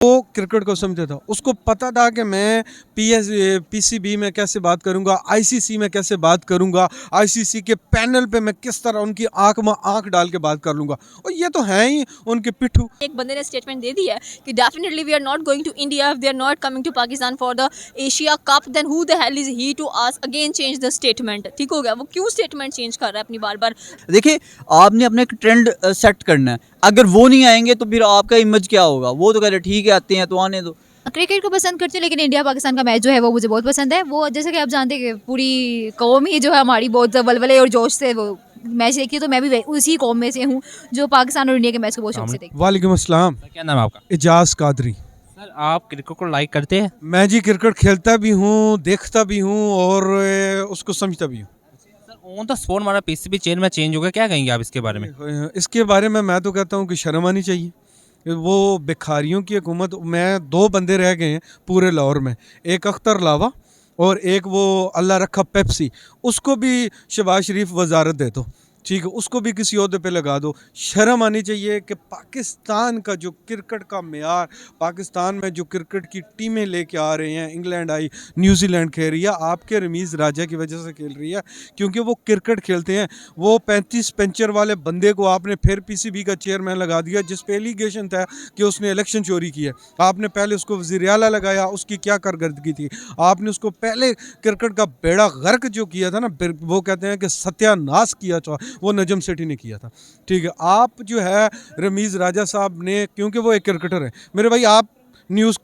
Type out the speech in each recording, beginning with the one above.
वो क्रिकेट को समझता था, उसको पता था कि मैं पीसीबी में कैसे बात करूंगा, आईसीसी में कैसे बात करूंगा, आईसीसी के पैनल पे मैं किस तरह उनकी आंख में आंख डाल के बात कर लूंगा। और ये तो है ही उनके पिट्ठू। एक बंदे ने स्टेटमेंट दे दी है कि definitely we are not going to India, we are not coming to Pakistan for the Asia cup, then who the hell is he to ask again change the statement. ठीक हो गया, वो क्यों स्टेटमेंट चेंज कर रहा है अपनी बार बार। देखिए, आपने अपना एक ट्रेंड सेट करना है। अगर वो नहीं आएंगे तो फिर आपका इमेज क्या होगा? वो तो कह रहे ठीक है आते हैं तो आने दो। क्रिकेट को पसंद करती हूँ, लेकिन इंडिया पाकिस्तान का मैच जो है वो मुझे बहुत पसंद है। वो जैसे कि आप जानते हैं कि पूरी कौम ही जो है हमारी बहुत वलवले और जोश से वो मैच देखती है, तो मैं भी उसी कौम में से हूँ जो पाकिस्तान और इंडिया के मैच को बहुत शौक से देखती है। वालेकुम अस्सलाम। क्या नाम है आपका? एजाज कादरी। सर, आप क्रिकेट को लाइक करते हैं? मैं जी क्रिकेट खेलता भी हूँ, देखता भी हूँ और उसको समझता भी हूँ। सर, ऑन द स्पॉट हमारा पीसीबी चेन में चेंज हो गया, क्या कहेंगे आप इसके बारे में? इसके बारे में मैं तो कहता हूँ कि शर्म आनी चाहिए। वो भिखारियों की हुकूमत में दो बंदे रह गए हैं पूरे लाहौर में, एक अख्तर लावा और एक वो अल्लाह रखा पेप्सी। उसको भी शहबाज शरीफ वजारत दे दो, ठीक है, उसको भी किसी ओहदे पे लगा दो। शर्म आनी चाहिए कि पाकिस्तान का जो क्रिकेट का मेयार, पाकिस्तान में जो क्रिकेट की टीमें लेके आ रहे हैं, इंग्लैंड आई, न्यूजीलैंड खेल रही है, आपके रमीज़ राजा की वजह से खेल रही है, क्योंकि वो क्रिकेट खेलते हैं। वो 35 पेंचर वाले बंदे को आपने फिर पीसीबी का चेयरमैन लगा दिया, जिस पे एलिगेशन था कि उसने इलेक्शन चोरी की है। आपने पहले उसको वज़ीर आला लगाया, उसकी क्या कारकर्दगी थी? आपने उसको पहले क्रिकेट का बेड़ा गर्क जो किया था ना, वो कहते हैं कि सत्यानाश किया था, वो नजम सेठी ने किया था। ठीक है, आप जो है रमीज़ राजा साहब ने, क्योंकि वो एक क्रिकेटर है मेरे भाई, आप न्यूज़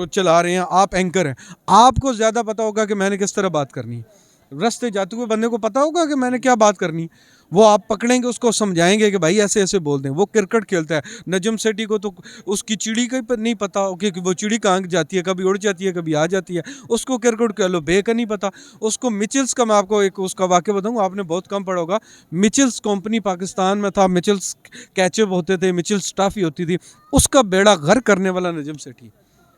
चला रहे हैं, आप एंकर हैं, आपको ज़्यादा पता होगा कि मैंने किस तरह बात करनी है। रास्ते जाते हुए बंदे को पता होगा कि मैंने क्या बात करनी। वो आप पकड़ेंगे, उसको समझाएंगे कि भाई ऐसे ऐसे बोल दें। वो क्रिकेट खेलता है। नजम सेठी को तो उसकी चिड़ी का ही नहीं पता कि वो चिड़ी कहाँ जाती है, कभी उड़ जाती है, कभी आ जाती है। उसको क्रिकेट कह लो बे का नहीं पता। उसको मिचेल्स का, मैं आपको एक उसका वाक्य बताऊँ, आपने बहुत कम पढ़ा होगा। मिचेल्स कंपनी पाकिस्तान में था, मिचेल्स कैचअप होते थे, मिचेल्स टाफी होती थी, उसका बेड़ा घर करने वाला नजम सेठी।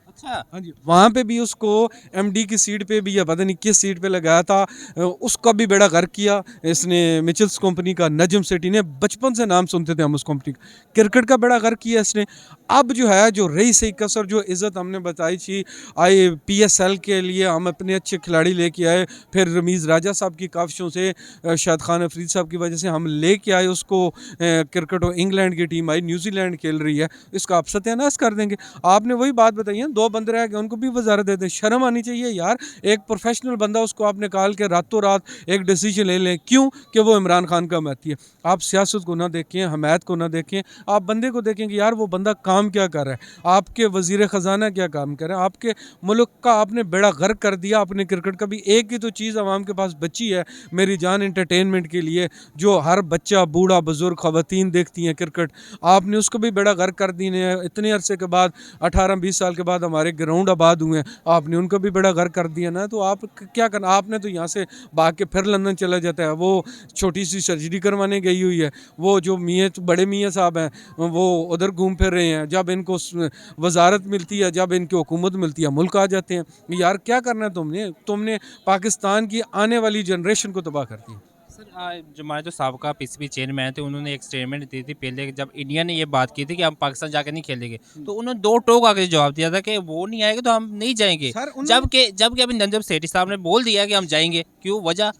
अच्छा। हाँ जी, वहाँ पे भी उसको एमडी की सीट पे भी, या पता नहीं किस सीट पे लगाया था, उसका भी बेड़ा गर्क किया इसने, मिचेल्स कंपनी का। नजम सेठी ने, बचपन से नाम सुनते थे हम उस कंपनी का, क्रिकेट का बेड़ा गर्क किया इसने। अब जो है, जो रही सही कसर, जो इज़्ज़त हमने बताई थी IPSL के लिए, हम अपने अच्छे खिलाड़ी लेके आए, फिर रमीज़ राजा साहब की काविशों से, शाहिद खान अफरीद साहब की वजह से हम लेके आए उसको क्रिकेट। और इंग्लैंड की टीम आई, न्यूजीलैंड खेल रही है, इसका आप सत्यानाश कर देंगे। आपने वही बात बताई है, दो बंदे रह गए, उनको भी वजारत दे दें। शर्म आनी चाहिए यार। एक प्रोफेशनल बंदा, उसको आप निकाल के रातों रात एक डिसीजन ले लें, क्यों? कि वो इमरान खान का अमाती है। आप सियासत को ना देखें, हमायत को ना देखें, आप बंदे को देखें कि यार वो बंदा काम क्या कर रहा है, आपके वजीर ख़जाना क्या काम कर रहे हैं, आपके मुल्क का आपने बेड़ा गर्क कर दिया अपने क्रिकेट का भी। एक ही तो चीज़ आवाम के पास बची है, मेरी जान, इंटरटेनमेंट के लिए, जो हर बच्चा, बूढ़ा, बुजुर्ग, ख़वातीन देखती हैं क्रिकेट, आपने उसको भी बेड़ा गर्क कर दी है। इतने अरसे के बाद, 18-20 साल के बाद हमारे ग्राउंड आबाद हुए हैं, आपने उनका भी बड़ा घर कर दिया ना। तो आप क्या करना? आपने तो यहाँ से भाग के फिर लंदन चला जाता है। वो छोटी सी सर्जरी करवाने गई हुई है, वो जो बड़े मियाँ साहब हैं, वो उधर घूम फिर रहे हैं। जब इनको वजारत मिलती है, जब इनकी हुकूमत मिलती है, मुल्क आ जाते हैं। यार क्या करना है तुमने पाकिस्तान की आने वाली जनरेशन को तबाह कर दिया। सर, जो हमारे जो साबका पीसीबी चेयरमैन थे, उन्होंने एक स्टेटमेंट दी थी पहले, जब इंडिया ने ये बात की थी कि हम पाकिस्तान जाकर नहीं खेलेंगे, तो उन्होंने दो टोक आके जवाब दिया था कि वो नहीं आएगा तो हम नहीं जाएंगे। जबकि अभी नजम सेठी साहब ने बोल दिया कि हम जाएंगे। क्यों? वजह?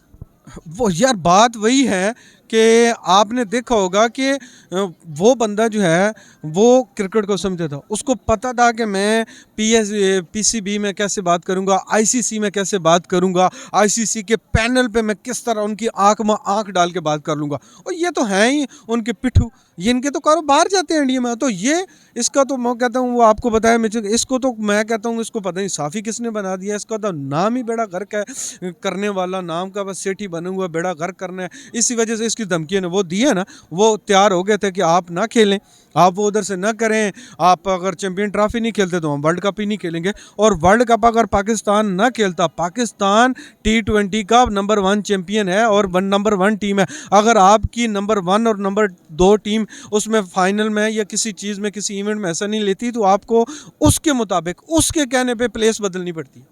वो यार बात वही है कि आपने देखा होगा कि वो बंदा जो है वो क्रिकेट को समझता था, उसको पता था कि मैं पीसीबी में कैसे बात करूंगा, आईसीसी में कैसे बात करूंगा, आईसीसी के पैनल पे मैं किस तरह उनकी आंख में आंख डाल के बात कर लूंगा। और ये तो हैं ही उनके पिट्ठू, ये इनके तो कारोबार जाते हैं इंडिया में। तो ये इसका तो मैं कहता हूँ, वो आपको बताया मुझे, इसको तो मैं कहता हूँ, इसको पता नहीं साफ़ी किसने बना दिया। इसका तो नाम ही बेड़ा गर्क है, करने वाला नाम का बस सेठी बने हुआ, बेड़ा गर्क करना है। इसी वजह से इसकी धमकी ने वो दी है ना, वो तैयार हो गए थे कि आप ना खेलें, आप वो उधर से ना करें, आप अगर चैंपियन ट्रॉफी नहीं खेलते तो हम वर्ल्ड कप ही नहीं खेलेंगे। और वर्ल्ड कप अगर पाकिस्तान ना खेलता, पाकिस्तान T20 का नंबर 1 चैंपियन है और नंबर 1 टीम है। अगर आपकी नंबर 1 और नंबर 2 टीम उसमें फाइनल में या किसी चीज़ में, किसी इवेंट में ऐसा नहीं लेती, तो आपको उसके मुताबिक, उसके कहने पे प्लेस बदलनी पड़ती।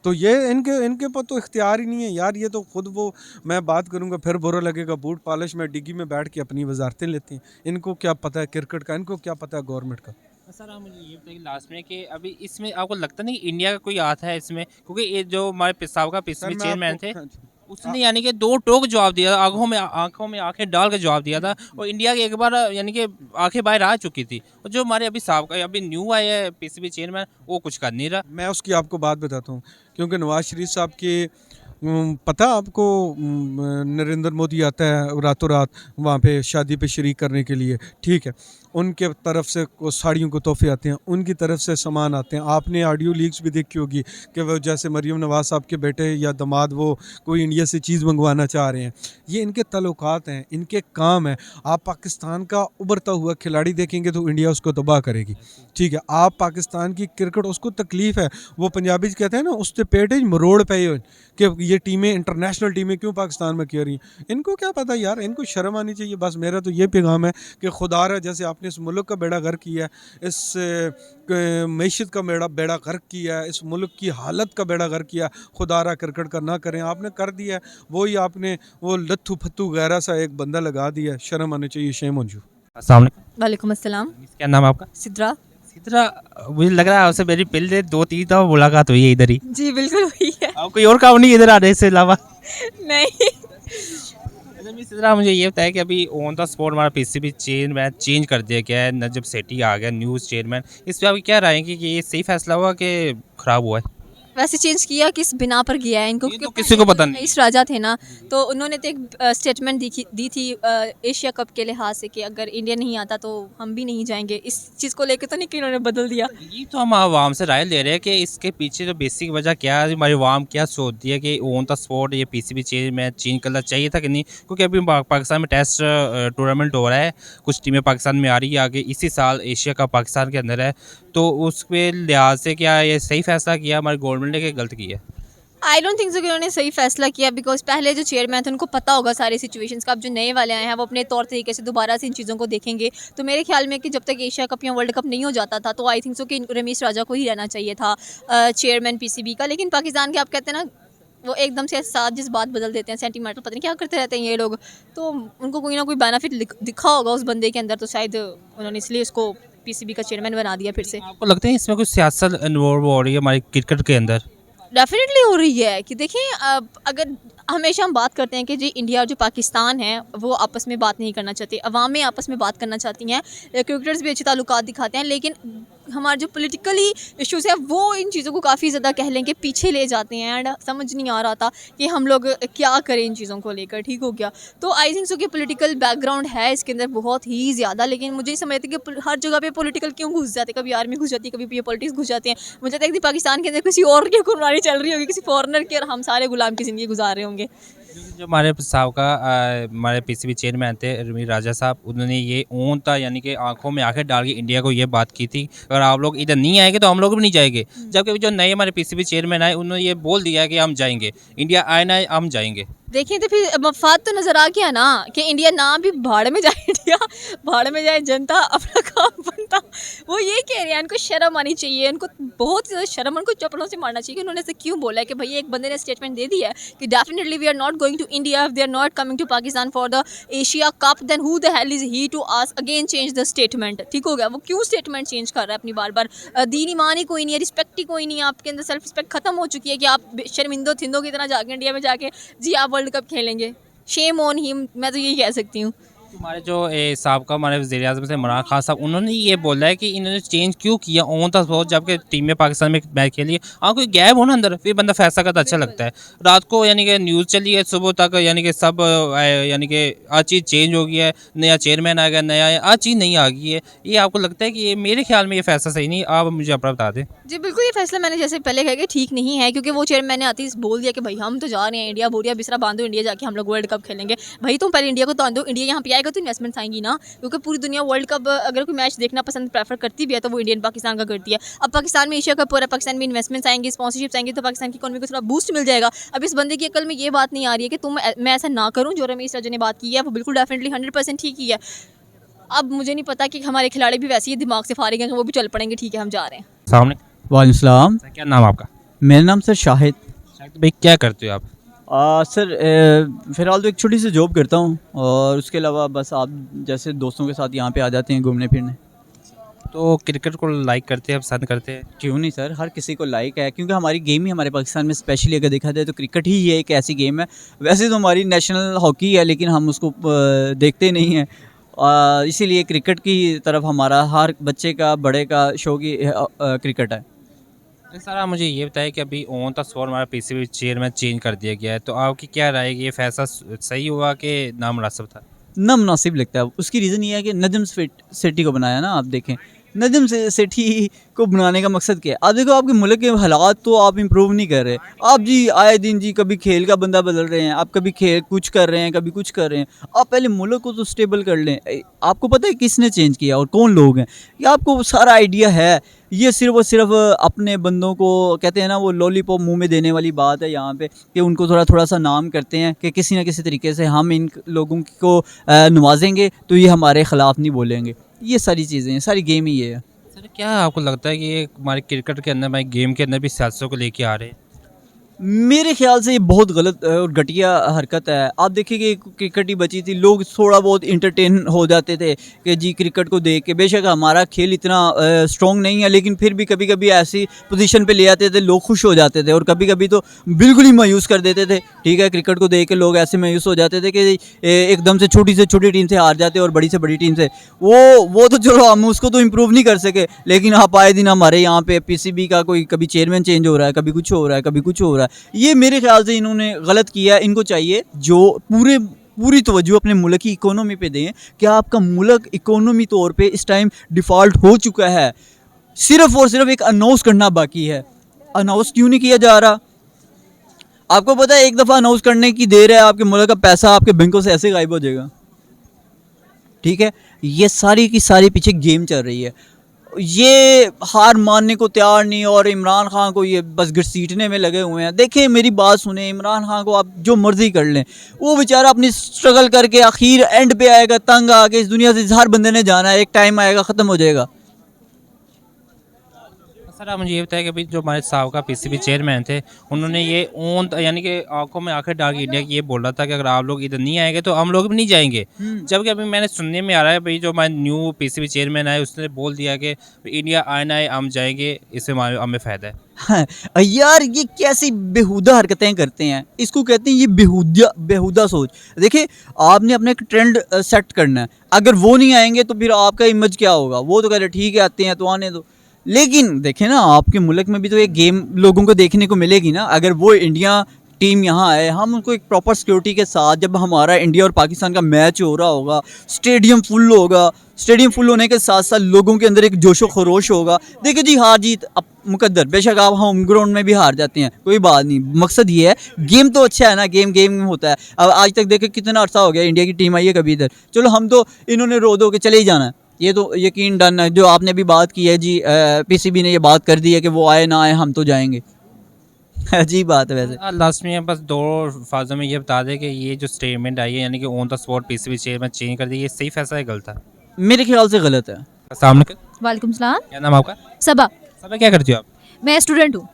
तो ये इनके पर तो इख्तियार ही नहीं है यार। ये तो खुद वो, मैं बात करूंगा फिर बुरा लगेगा, बूट पॉलिश में डिग्गी में बैठ के अपनी वजारतें लेते हैं। इनको क्या पता है क्रिकेट का, इनको क्या पता है गवर्नमेंट का। सर आप मुझे ये बताइए लास्ट में कि अभी इसमें आपको लगता नहीं कि इंडिया का कोई हाथ है इसमें, क्योंकि ये जो हमारे साबका पीसीबी चेयरमैन थे उसने यानी कि दो टोक जवाब दिया, आंखों में आंखें डाल के जवाब दिया था, और इंडिया की एक बार यानी कि आंखें बाहर आ चुकी थी, और जो हमारे अभी साबका अभी न्यू आया है पीसीबी चेयरमैन वो कुछ कर नहीं रहा। मैं उसकी आपको बात बताता हूँ, क्योंकि नवाज शरीफ साहब के पता आपको नरेंद्र मोदी आता है रातों रात वहाँ पे शादी पे शरीक करने के लिए, ठीक है, उनके तरफ से साड़ियों को तोहफे आते हैं, उनकी तरफ से सामान आते हैं। आपने ऑडियो लीक्स भी देखी होगी कि वो जैसे मरीम नवाज साहब के बेटे या दामाद वो कोई इंडिया से चीज़ मंगवाना चाह रहे हैं। ये इनके ताल्लुकात हैं, इनके काम है। आप पाकिस्तान का उभरता हुआ खिलाड़ी देखेंगे तो इंडिया उसको तबाह करेगी, ठीक है। आप पाकिस्तान की क्रिकेट उसको तकलीफ़ है, वो पंजाबी कहते हैं ना उससे पेट मरोड़ पे कि ये टीमें इंटरनेशनल टीमें क्यों पाकिस्तान में खेल रही हैं। इनको क्या पता यार, इनको शर्म आनी चाहिए। बस मेरा तो ये पैगाम है कि खुदारा जैसे आपने इस मुल्क का बेड़ा गर्क किया है, इस मैशत का बेड़ा गर्क किया है, इस मुल्क की हालत का बेड़ा गर्क किया, खुदारा क्रिकेट का ना करें। आपने कर दिया है, वही आपने वो लत्थू फत्तू गैरा सा एक बंदा लगा दिया है। शर्म आनी चाहिए, शेम ऑन यू। अस्सलाम वालेकुम। वालेकुम अस्सलाम। क्या नाम है आपका? सिद्रा। सिद्रा, मुझे लग रहा है आपसे मेरी पहले 2-3 दफा मुलाकात हुई है इधर ही। जी बिल्कुल हुई है। आप कोई और काम नहीं इधर आने से अलावा? नहीं। अच्छा मिस सिद्रा, मुझे ये बताया कि अभी ऑन द स्पॉट हमारा पीसीबी चेयरमैन चेंज कर दिया गया है, नजब सेठी आ गया न्यूज़ चेयरमैन। इस पर आपकी क्या राय है कि ये सही फैसला हुआ कि ख़राब हुआ है? वैसे चेंज किया किस बिना पर किया है इनको, ये तो क्योंकि किसी को पता नहीं। इस राजा थे ना, तो उन्होंने तो एक स्टेटमेंट दी थी एशिया कप के लिहाज से कि अगर इंडिया नहीं आता तो हम भी नहीं जाएंगे। इस चीज़ को लेकर तो नहीं कि उन्होंने बदल दिया। ये तो हम आवाम से राय ले रहे हैं कि इसके पीछे जो बेसिक वजह क्या है, हमारी आवाम क्या सोचती है कि ऑन द स्पॉट ये पीसीबी चेयरमैन चेंज करना चाहिए था कि नहीं, क्योंकि अभी पाकिस्तान में टेस्ट टूर्नामेंट हो रहा है, कुछ टीमें पाकिस्तान में आ रही है आगे, इसी साल एशिया कप पाकिस्तान के अंदर है, तो उसके लिहाज से क्या ये सही फैसला किया हमारी गवर्नमेंट ने कि गलत किया? आई डोंट थिंक सो कि उन्होंने सही फैसला किया, बिकॉज पहले जो चेयरमैन थे उनको पता होगा सारी सिचुएशंस का। अब जो नए वाले आए हैं वो अपने तौर तरीके से दोबारा से इन चीज़ों को देखेंगे। तो मेरे ख्याल में कि जब तक एशिया कप या वर्ल्ड कप नहीं हो जाता था तो आई थिंक सो कि रमेश राजा को ही रहना चाहिए था चेयरमैन पीसीबी का। लेकिन पाकिस्तान के आप कहते हैं ना, वो एकदम से साथ जिस बात बदल देते हैं, सेंटीमेंटल पता नहीं क्या करते रहते हैं ये लोग, तो उनको कोई ना कोई बेनिफिट दिखा होगा उस बंदे के अंदर, तो शायद उन्होंने इसलिए उसको पीसीबी का चेयरमैन बना दिया फिर से। आपको लगता है इसमें कुछ सियासत इन्वॉल्व हो रही है हमारी क्रिकेट के अंदर? डेफिनेटली हो रही है कि देखिए, अगर हमेशा हम बात करते हैं कि जी इंडिया और जो पाकिस्तान है वो आपस में बात नहीं करना चाहते, अवामें आपस में बात करना चाहती हैं, क्रिकेटर्स भी अच्छे ताल्लुकात दिखाते हैं, लेकिन हमारे जो पॉलिटिकली इश्यूज है वो इन चीज़ों को काफ़ी ज़्यादा कह लें कि पीछे ले जाते हैं। एंड समझ नहीं आ रहा था कि हम लोग क्या करें इन चीज़ों को लेकर, ठीक हो गया। तो आई थिंक सो कि पॉलिटिकल बैकग्राउंड है इसके अंदर बहुत ही ज़्यादा, लेकिन मुझे नहीं समझती कि हर जगह पे पॉलिटिकल क्यों घुस जाते, कभी आर्मी घुस जाती है, कभी ये पॉलिटिक्स घुस जाते हैं। मुझे लगता है कि पाकिस्तान के अंदर किसी और की हुक्मरानी चल रही होगी, किसी फॉरनर की, और हम सारे गुलाम की ज़िंदगी गुजार रहे होंगे। जो हमारे साबका हमारे पीसीबी चेयरमैन थे रमीज राजा साहब, उन्होंने ये ओन था यानी कि आंखों में आंखें डाल के इंडिया को ये बात की थी अगर आप लोग इधर नहीं आएंगे तो हम लोग भी नहीं जाएंगे। जबकि जो नए हमारे पीसीबी चेयरमैन आए उन्होंने ये बोल दिया कि हम जाएंगे, इंडिया आए ना आए हम जाएंगे। देखिए तो फिर मफाद तो नज़र आ गया ना कि इंडिया ना भी भाड़ में जाए, इंडिया भाड़ में जाए, जनता अपना काम बनता। वो ये कह रहे हैं, इनको शर्म आनी चाहिए, इनको बहुत ज़्यादा शर्म, उनको चप्पलों से मारना चाहिए कि उन्होंने ऐसे क्यों बोला है कि भाई एक बंदे ने स्टेटमेंट दे दिया है कि definitely we are not going to India, they are not coming to Pakistan for the Asia cup, then who the hell is he to ask again change the statement. ठीक हो गया, वो क्यों स्टेटमेंट चेंज कर रहा है अपनी बार बार? दीन ईमान ही कोई नहीं है, रिस्पेक्ट ही कोई नहीं है आपके अंदर, सेल्फ रिस्पेक्ट खत्म हो चुकी है कि आप शर्मिंदो थिंदो की तरह जाके इंडिया में जाके जी आप वर्ल्ड कप खेलेंगे। शेम ऑन हिम, मैं तो यही कह सकती हूँ। हमारे जो साबका हमारे वज़ीर आज़म से इमरान खान साहब, उन्होंने ये बोला है कि इन्होंने चेंज क्यों किया ऑन द स्पॉट, जबकि टीम में पाकिस्तान में मैच खेली है। हाँ कोई गैप हो ना अंदर, फिर बंदा फैसला करता अच्छा लगता है। रात को यानी कि न्यूज़ चली है, सुबह तक यानी कि सब यानी कि आज चीज़ चेंज हो गई है, नया चेयरमैन आ गया, नया आज चीज़ नहीं आ गई है। ये आपको लगता है कि ये मेरे ख्याल में ये फैसला सही नहीं? आप मुझे अपना बता दें। जी बिल्कुल, ये फैसला मैंने जैसे पहले कहा कि ठीक नहीं है, क्योंकि वो चेयरमैन ने आती बोल दिया कि भाई हम तो जा रहे हैं इंडिया, बोरिया बिस्तरा बांधो, इंडिया जाके हम लोग वर्ल्ड कप खेलेंगे। भाई तुम पहले इंडिया को तो आंदो, इंडिया यहाँ पे आएगा तो इन्वेस्टमेंट्स आएंगी ना, क्योंकि पूरी दुनिया वर्ल्ड कप अगर कोई मैच देखना पसंद प्रेफर करती भी है तो वो इंडियन पाकिस्तान का करती है। अब पाकिस्तान में एशिया कप हो रहा है, पाकिस्तान में इन्वेस्टमेंट्स आएंगी, स्पॉन्सरशिप्स आएंगी, तो पाकिस्तान की इकोनॉमी को थोड़ा बूस्ट मिल जाएगा। अब इस बंदे की अकल में ये बात नहीं आ रही है कि मैं ऐसा ना करूँ। जो रमेश राजा ने बात की है वो बिल्कुल डेफिनेटली 100% ठीक ही है। अब मुझे नहीं पता कि हमारे खिलाड़ी भी वैसे ही दिमाग से फारिग हैं कि वो भी चल पड़ेंगे, ठीक है हम जा रहे हैं। सामने वालेकुम सलाम। क्या नाम आपका? मेरा नाम सर शाहिद। शायद भाई क्या करते हो आप? सर फ़िलहाल तो एक छोटी सी जॉब करता हूँ और उसके अलावा बस आप जैसे दोस्तों के साथ यहाँ पे आ जाते हैं घूमने फिरने। तो क्रिकेट को लाइक करते हैं, पसंद करते हैं? क्यों नहीं सर, हर किसी को लाइक है, क्योंकि हमारी गेम ही हमारे पाकिस्तान में स्पेशली अगर देखा जाए तो क्रिकेट ही ये एक ऐसी गेम है। वैसे तो हमारी नेशनल हॉकी है, लेकिन हम उसको देखते नहीं हैं, इसीलिए क्रिकेट की तरफ हमारा हर बच्चे का बड़े का शौक ही क्रिकेट है। सर आप मुझे ये बताएं कि अभी ऑन द स्पॉट हमारा पीसीबी चेयरमैन चेंज कर दिया गया है, तो आपकी क्या राय है कि ये फैसला सही हुआ कि नामुनासिब था? नामुनासिब लगता है। उसकी रीज़न ये है कि नजम सेठी को बनाया ना, आप देखें नजम सेठी को बनाने का मकसद क्या है। आप देखो आपके मुल्क के हालात तो आप इम्प्रूव नहीं कर रहे। आप जी आए दिन जी कभी खेल का बंदा बदल रहे हैं, आप कभी खेल कुछ कर रहे हैं, कभी कुछ कर रहे हैं। आप पहले मुल्क को तो स्टेबल कर लें। आपको पता है किसने चेंज किया और कौन लोग हैं, ये आपको सारा आइडिया है। ये सिर्फ और सिर्फ अपने बंदों को कहते हैं ना, वो लॉलीपॉप मुंह में देने वाली बात है यहाँ पे, कि उनको थोड़ा थोड़ा सा नाम करते हैं कि किसी ना किसी तरीके से हम इन लोगों को नवाजेंगे तो ये हमारे ख़िलाफ़ नहीं बोलेंगे। ये सारी चीज़ें हैं, सारी गेम ही ये है। सर क्या आपको लगता है कि ये हमारे क्रिकेट के अंदर, हमारे गेम के अंदर भी सियासत को लेके आ रहे हैं? मेरे ख्याल से ये बहुत गलत और घटिया हरकत है। आप देखिए कि क्रिकेट ही बची थी, लोग थोड़ा बहुत इंटरटेन हो जाते थे कि जी क्रिकेट को देख के। बेशक हमारा खेल इतना स्ट्रॉन्ग नहीं है, लेकिन फिर भी कभी कभी ऐसी पोजीशन पे ले आते थे, लोग खुश हो जाते थे, और कभी कभी तो बिल्कुल ही मायूस कर देते थे। ठीक है, क्रिकेट को देख के लोग ऐसे मायूस हो जाते थे कि एकदम से छोटी टीम से हार जाते और बड़ी से बड़ी टीम से। वो तो चलो हम उसको तो इम्प्रूव नहीं कर सके, लेकिन आप आए दिन हमारे यहाँ पे पीसीबी का कोई कभी चेयरमैन चेंज हो रहा है, कभी कुछ हो रहा है, कभी कुछ हो रहा है। ये मेरे ख्याल से इन्होंने गलत किया है। इनको चाहिए जो पूरी तवज्जो अपने मुल्क की इकोनॉमी पे दें। क्या आपका मुल्क इकोनॉमी तौर पे इस टाइम डिफ़ॉल्ट हो चुका है, सिर्फ और सिर्फ एक अनाउंस करना बाकी है। अनाउंस क्यों नहीं किया जा रहा? आपको पता है एक दफ़ा अनाउंस करने की देर है, आपके मुल्क का पैसा आपके बैंकों से ऐसे गायब हो जाएगा। ठीक है, ये सारी की सारी पीछे गेम चल रही है। ये हार मानने को तैयार नहीं, और इमरान खान को ये बस घसीटने में लगे हुए हैं। देखें मेरी बात सुने, इमरान खान को आप जो मर्जी कर लें, वो बेचारा अपनी स्ट्रगल करके आखिर एंड पे आएगा, तंग आके इस दुनिया से हर बंदे ने जाना है, एक टाइम आएगा ख़त्म हो जाएगा। सर आप मुझे ये बताया कि अभी जो हमारे साहब पीसीबी चेयरमैन थे, उन्होंने ये ओन यानी कि आंखों में आंखें डाल के इंडिया की ये बोल रहा था कि अगर आप लोग इधर नहीं आएंगे तो हम लोग भी नहीं जाएंगे। जबकि अभी मैंने सुनने में आ रहा है भाई जो हमारे न्यू पीसीबी चेयरमैन आए उसने बोल दिया कि इंडिया आना है हम जाएंगे, इससे हमें फ़ायदा है। हाँ, यार ये कैसी बेहुदा हरकतें करते हैं, इसको कहते हैं ये बेहुदा सोच। देखिए आपने अपने एक ट्रेंड सेट करना है, अगर वो नहीं आएंगे तो फिर आपका इमेज क्या होगा। वो तो कह रहे ठीक है आते हैं तो आने दो, लेकिन देखें ना आपके मुल्क में भी तो एक गेम लोगों को देखने को मिलेगी ना। अगर वो इंडिया टीम यहाँ आए, हम उनको एक प्रॉपर सिक्योरिटी के साथ, जब हमारा इंडिया और पाकिस्तान का मैच हो रहा होगा, स्टेडियम फुल होगा, स्टेडियम फुल होने के साथ साथ लोगों के अंदर एक जोशो खरोश होगा। देखिए जी हार जीत अब मुकद्दर, बेशक आप होम ग्राउंड में भी हार जाते हैं, कोई बात नहीं, मकसद ये है गेम तो अच्छा है ना, गेम होता है। अब आज तक देखे कितना अर्सा हो गया इंडिया की टीम आई है कभी इधर, चलो हम तो इन्होंने रो दो के चले ही जाना है, ये तो यकीन डन है। जो आपने भी बात की है जी, पीसीबी ने ये बात कर दी है कि वो आए ना आए हम तो जाएंगे। अजीब बात है वैसे। लास्ट में बस दो फाजों में ये बता दें कि ये जो स्टेटमेंट आई है यानी कि on the spot PCB chairman change कर दिया, ये सही फैसला है गलत है? मेरे ख्याल से गलत है। अस्सलाम वालेकुम। वालेकुम सलाम। क्या नाम आपका? सबा। सबा क्या करती हो आप? मैं स्टूडेंट हूँ।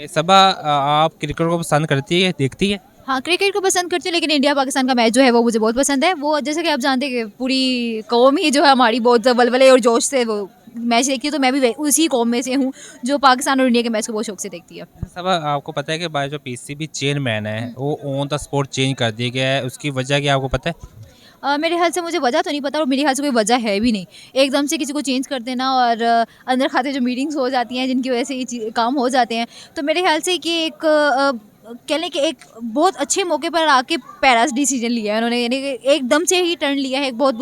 सबा आप क्रिकेट को पसंद करती है, देखती है? हाँ, क्रिकेट को पसंद करती हूँ, लेकिन इंडिया पाकिस्तान का मैच जो है वो मुझे बहुत पसंद है। वो जैसे कि आप जानते हैं कि पूरी कौम ही जो है हमारी बहुत वलवले और जोश से वो मैच देखती है, तो मैं भी उसी कौम में से हूँ जो पाकिस्तान और इंडिया के मैच को बहुत शौक से देखती है। सब आपको पता है कि भाई जो पीसीबी चेयरमैन है वो ऑन द स्पॉट चेंज कर दिया गया है, उसकी वजह क्या आपको पता है? मेरे ख्याल से मुझे वजह तो नहीं पता, और मेरे ख्याल से कोई वजह है भी नहीं। एकदम से किसी को चेंज कर देना और अंदर खाते जो मीटिंग्स हो जाती हैं जिनकी वजह से ये काम हो जाते हैं, तो मेरे ख्याल से कि एक कह लें कि एक बहुत अच्छे मौके पर आके पैरास डिसीजन लिया है उन्होंने, यानी कि एकदम से ही टर्न लिया है। एक बहुत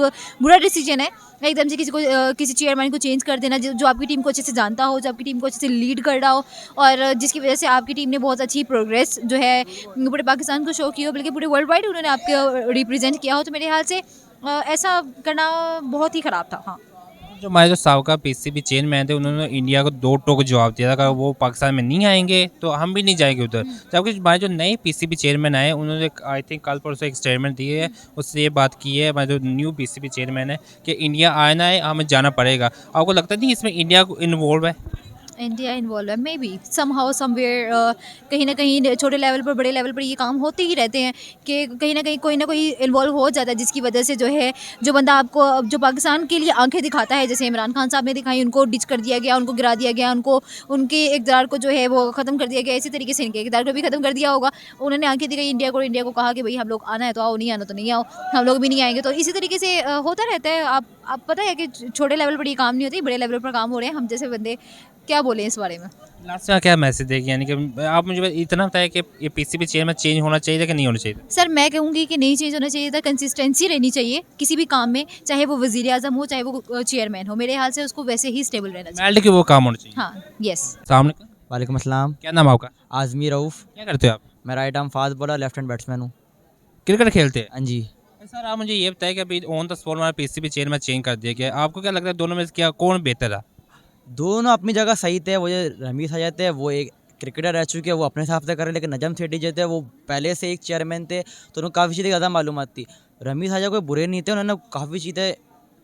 बुरा डिसीजन है एकदम से किसी चेयरमैन को चेंज कर देना, जो आपकी टीम को अच्छे से जानता हो, जो आपकी टीम को अच्छे से लीड कर रहा हो, और जिसकी वजह से आपकी टीम ने बहुत अच्छी प्रोग्रेस जो है पूरे पाकिस्तान को शो की हो, बल्कि पूरे वर्ल्ड वाइड उन्होंने आपको रिप्रेजेंट किया हो। तो मेरे ख्याल से ऐसा करना बहुत ही ख़राब था। हाँ, जो हमारे जो साबका पीसीबी चेयरमैन थे उन्होंने इंडिया को दो टोक जवाब दिया था, अगर वो पाकिस्तान में नहीं आएंगे तो हम भी नहीं जाएंगे उधर। जबकि हमारे जो नए पीसीबी चेयरमैन आए उन्होंने आई थिंक कल परसों एक स्टेटमेंट दी है, उससे ये बात की है हमारे जो न्यू पीसीबी चेयरमैन है कि इंडिया आना है हमें जाना पड़ेगा। आपको लगता नहीं इसमें इंडिया को इन्वॉल्व है? इंडिया इन्वॉल्व है मे बी समहाउ समवेयर, कहीं ना कहीं छोटे लेवल पर बड़े लेवल पर ये काम होते ही रहते हैं कि कहीं ना कोई इन्वॉल्व हो जाता है, जिसकी वजह से जो है जो बंदा आपको जो पाकिस्तान के लिए आंखें दिखाता है, जैसे इमरान खान साहब ने दिखाई, उनको डिच कर दिया गया, उनको गिरा दिया गया, उनको उनके इक़्तिदार को जो है वो ख़त्म कर दिया गया, इसी तरीके से इनके इक़्तिदार को भी ख़त्म कर दिया होगा। उन्होंने आंखें दिखाई इंडिया को कहा कि भाई हम लोग आना है तो आओ, नहीं आना तो नहीं आओ, हम लोग भी नहीं आएंगे। तो इसी तरीके से होता रहता है। आप पता है कि छोटे लेवल पर ये काम नहीं होती, बड़े लेवल पर काम हो रहे हैं। हम जैसे बंदे क्या बोलें इस बारे में। लास्ट में क्या मैसेज देगी, यानी कि आप मुझे इतना बताया कि ये पीसीबी चेयरमैन चेंज होना चाहिए था कि नहीं होना चाहिए था? सर मैं कहूँगी कि नहीं चेंज होना चाहिए था, कंसिस्टेंसी रहनी चाहिए किसी भी काम में, चाहे वो वज़ीर आज़म हो चाहे वो चेयरमैन हो, मेरे ख्याल से उसको वैसे ही स्टेबल रहना चाहिए। मेल्ट के वो काम होना चाहिए। हाँ यस। सामने वालेकुम अस्सलाम। क्या नाम है आपका? आज़मी रऊफ़। क्या करते हो आप? मैं right arm fast bowler, left hand batsman हूँ। क्रिकेट खेलते हैं? हाँ जी। सर आप मुझे ये बताएं कि अभी ऑन द स्पॉट हमारा पीसीबी चेयरमैन चेंज कर दिया गया, आपको क्या लगता है दोनों में से क्या कौन बेहतर है? दोनों अपनी जगह सही थे। वो जो रमीज़ हजरत है वो एक क्रिकेटर रह चुके हैं, वो अपने हिसाब से कर रहे हैं, लेकिन नजम सेठी जो थे वो पहले से एक चेयरमैन थे तो उन्हें काफ़ी चीज़ें ज़्यादा मालूमात थी। रमीज़ हजरत कोई बुरे नहीं थे, उन्होंने काफ़ी चीज़ें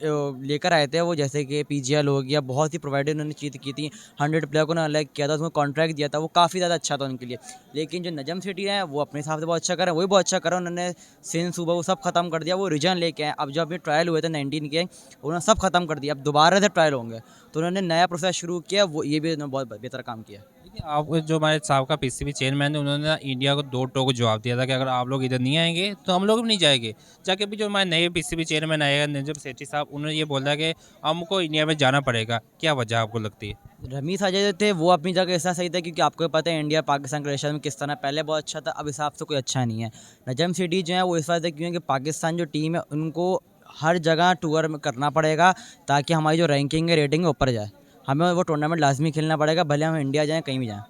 लेकर आए थे वो, जैसे कि पीजीएल हो गया, बहुत ही प्रोवाइडेड उन्होंने चीज़ की थी। 100 प्लेयर को उन्होंने अलग किया था, उसमें कॉन्ट्रैक्ट दिया था, वो काफ़ी ज़्यादा अच्छा था उनके लिए। लेकिन जो नजम सेठी हैं वो अपने हिसाब से बहुत अच्छा कर रहे हैं, वही बहुत अच्छा करा। उन्होंने सिंध सुबह वो सब खत्म कर दिया, वो रिजन लेके आए। अब जो अभी ट्रायल हुए थे 19 के, उन्होंने सब खत्म कर दिया, अब दोबारा से ट्रायल होंगे तो उन्होंने नया प्रोसेस शुरू किया, वो ये भी उन्होंने बहुत बेहतर काम किया। देखिए आप जो हमारे साहब का पीसीबी चेयरमैन है, उन्होंने ना इंडिया को दो टोक जवाब दिया था कि अगर आप लोग इधर नहीं आएंगे तो हम लोग भी नहीं जाएंगे। जाके भी जो हमारे नए पीसीबी चेयरमैन आएगा नजम सेठी साहब, उन्होंने ये बोला कि हमको इंडिया में जाना पड़ेगा। क्या वजह आपको लगती है? रमीज़ हजरत जो थे वो अपनी जगह ऐसा सही था, क्योंकि आपको पता है इंडिया पाकिस्तान के रिलेशन में किस तरह पहले बहुत अच्छा था, अब हिसाब से कोई अच्छा नहीं है। नजम सेठी जो है वो इस वजह से क्यों है कि पाकिस्तान जो टीम है उनको हर जगह टूर करना पड़ेगा ताकि हमारी जो रैंकिंग है, रेटिंग है ऊपर जाए। हमें वो टूर्नामेंट लाजमी खेलना पड़ेगा, भले हम इंडिया जाएँ कहीं भी जाएँ।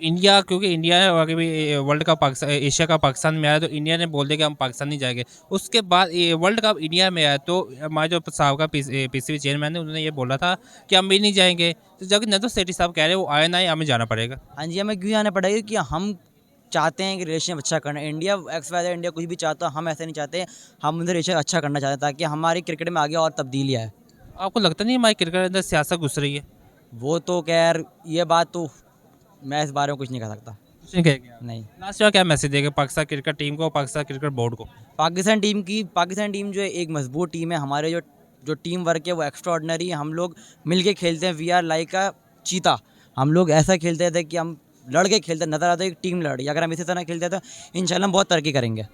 इंडिया, क्योंकि इंडिया है आगे भी वर्ल्ड कप पाकिस्तान एशिया का पाकिस्तान में आया तो इंडिया ने बोल दिया कि हम पाकिस्तान नहीं जाएंगे। उसके बाद वर्ल्ड कप इंडिया में आया तो हमारे जो साहब का पीसीबी चेयरमैन है उन्होंने ये बोला था कि हम भी नहीं जाएंगे। तो जब नजर सेठी साहब कह रहे हैं वो आए ना, हमें जाना पड़ेगा। हाँ जी, हमें क्यों जाना पड़ेगा कि हम चाहते हैं कि रिलेशन अच्छा करना। इंडिया XYZ इंडिया कुछ भी चाहता है, हम ऐसे नहीं चाहते। हम उनसे रिलेशन अच्छा करना चाहते हैं ताकि हमारी क्रिकेट में आगे और तब्दीली आए। आपको लगता नहीं हमारी क्रिकेट के अंदर सियासत घुस रही है? वो तो खैर ये बात तो मैं इस बारे में कुछ नहीं कह सकता। कुछ नहीं कहेगा? नहीं। लास्ट में क्या मैसेज देगा पाकिस्तान क्रिकेट टीम को, पाकिस्तान क्रिकेट बोर्ड को? पाकिस्तान टीम जो है एक मजबूत टीम है। हमारे जो टीम वर्क है वो एक्स्ट्रा ऑर्डिनरी है। हम लोग मिल के खेलते हैं, वी आर लाइक अ चीता। हम लोग ऐसा खेलते थे कि हम लड़ के खेलते, नज़र आता है एक टीम लड़ी। अगर हम इसी तरह खेलते हैं तो इंशाल्लाह हम बहुत तरक्की करेंगे।